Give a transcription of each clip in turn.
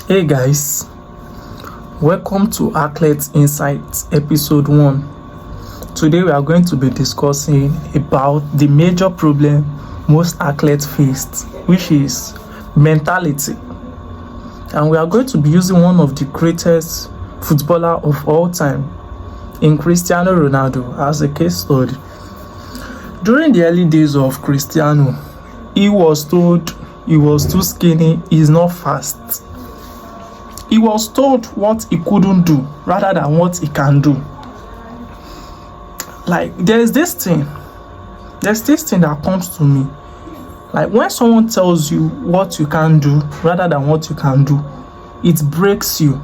Hey guys, welcome to Athletes Insights episode 1. Today we are going to be discussing about the major problem most athletes face, which is mentality. And we are going to be using one of the greatest footballer of all time, in Cristiano Ronaldo, as a case study. During the early days of Cristiano, he was told he was too skinny, he's not fast. He was told what he couldn't do rather than what he can do. Like, there's this thing that comes to me. Like, when someone tells you what you can do rather than what you can do, it breaks you.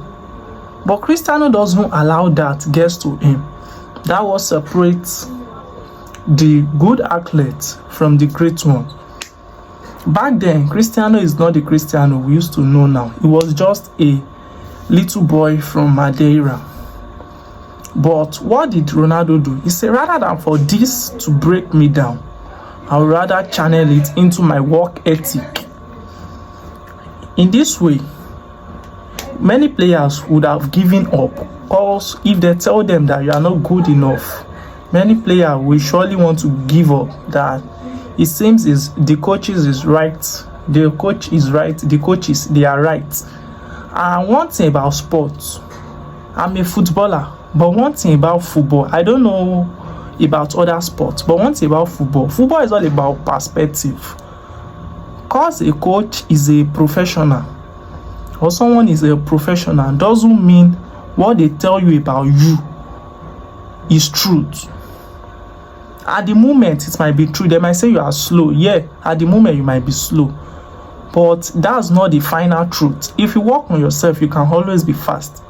But Cristiano doesn't allow that get to him. That what separates the good athlete from the great one. Back then, Cristiano is not the Cristiano we used to know now. He was just a little boy from Madeira. But what did Ronaldo do? He said, rather than for this to break me down, I would rather channel it into my work ethic. In this way, many players would have given up, because if they tell them that you are not good enough, many players will surely want to give up. That it seems is the coaches is right, the coach is right, the coaches they are right. And one thing about sports, I'm a footballer, but one thing about football, I don't know about other sports, but one thing about football is all about perspective. Because a coach is a professional or someone is a professional doesn't mean what they tell you about you is truth. At the moment, it might be true. They might say you are slow. Yeah, at the moment, you might be slow. But that's not the final truth. If you work on yourself, you can always be fast.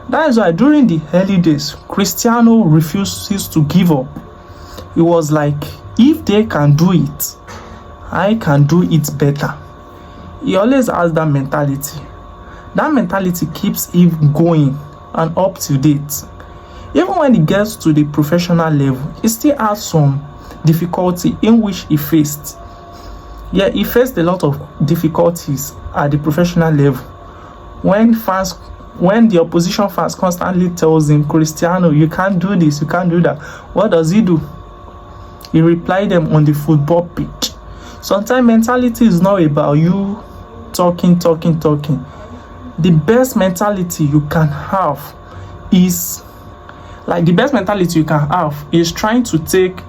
That is why during the early days, Cristiano refuses to give up. It was like, if they can do it, I can do it better. He always has that mentality. That mentality keeps him going and up to date. Even when he gets to the professional level, he still has some difficulty in which he faced. Yeah, he faced a lot of difficulties at the professional level. When the opposition fans constantly tells him, Cristiano, you can't do this, you can't do that, what does he do? He replied them on the football pitch. Sometimes mentality is not about you talking. The best mentality you can have is trying to take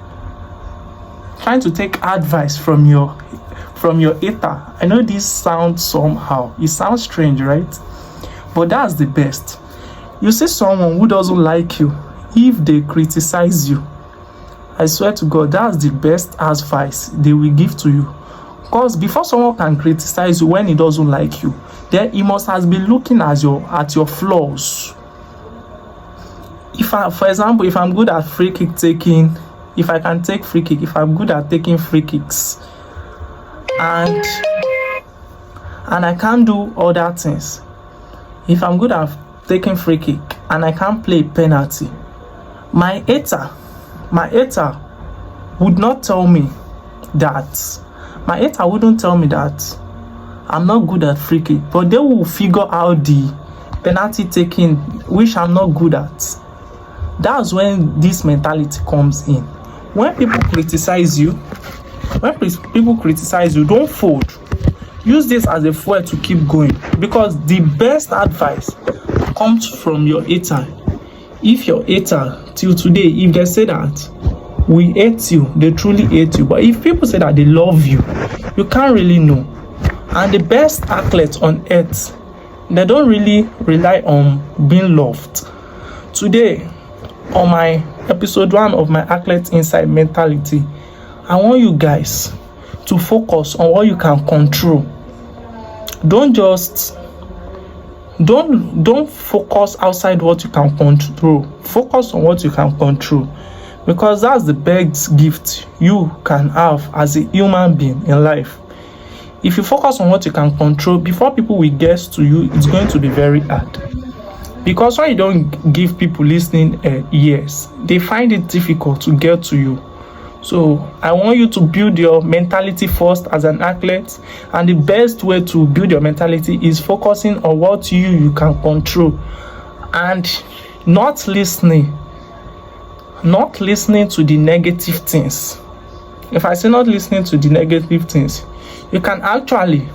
advice from your hater. I know this sounds somehow, it sounds strange, right? But that's the best. You see someone who doesn't like you, if they criticize you, I swear to God, that's the best advice they will give to you. Because before someone can criticize you when he doesn't like you, then he must have been looking at your flaws. For example, if I'm good at free kick taking, if I can take free kick, if I'm good at taking free kicks, and I can't do other things, if I'm good at taking free kick and I can't play penalty, my hater would not tell me that. My hater wouldn't tell me that I'm not good at free kick, but they will figure out the penalty taking, which I'm not good at. That's when this mentality comes in. When people criticize you, don't fold. Use this as a fuel to keep going, because the best advice comes from your hater. If your hater till today, if they say that we hate you, they truly hate you. But if people say that they love you, you can't really know. And the best athletes on earth, they don't really rely on being loved. Today, on my episode 1 of my Athletes Insight Mentality, I want you guys to focus on what you can control. Don't focus outside what you can control. Focus on what you can control, because that's the best gift you can have as a human being in life. If you focus on what you can control, before people will get to you, it's going to be very hard. Because when you don't give people listening ears, they find it difficult to get to you. So I want you to build your mentality first as an athlete, and the best way to build your mentality is focusing on what you can control, and not listening to the negative things. If I say not listening to the negative things, you can actually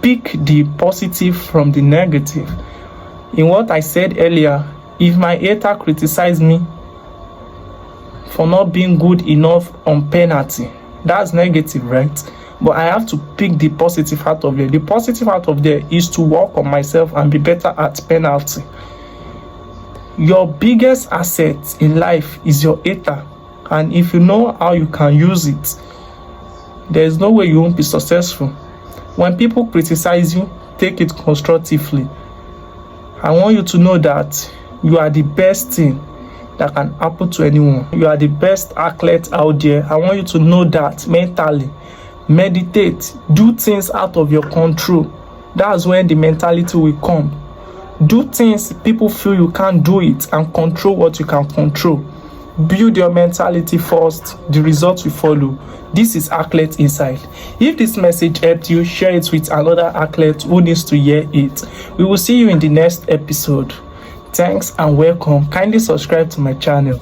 pick the positive from the negative. In what I said earlier, if my hater criticize me for not being good enough on penalty, that's negative, right? But I have to pick the positive out of there. The positive out of there is to work on myself and be better at penalty. Your biggest asset in life is your hater, and if you know how you can use it, there is no way you won't be successful. When people criticize you, take it constructively. I want you to know that you are the best thing that can happen to anyone. You are the best athlete out there. I want you to know that mentally. Meditate, do things out of your control. That's when the mentality will come. Do things people feel you can't do it, and control what you can control. Build your mentality first, the results will follow. This is Athlete Insight. If this message helped you, share it with another athlete who needs to hear it. We will see you in the next episode. Thanks and welcome. Kindly subscribe to my channel.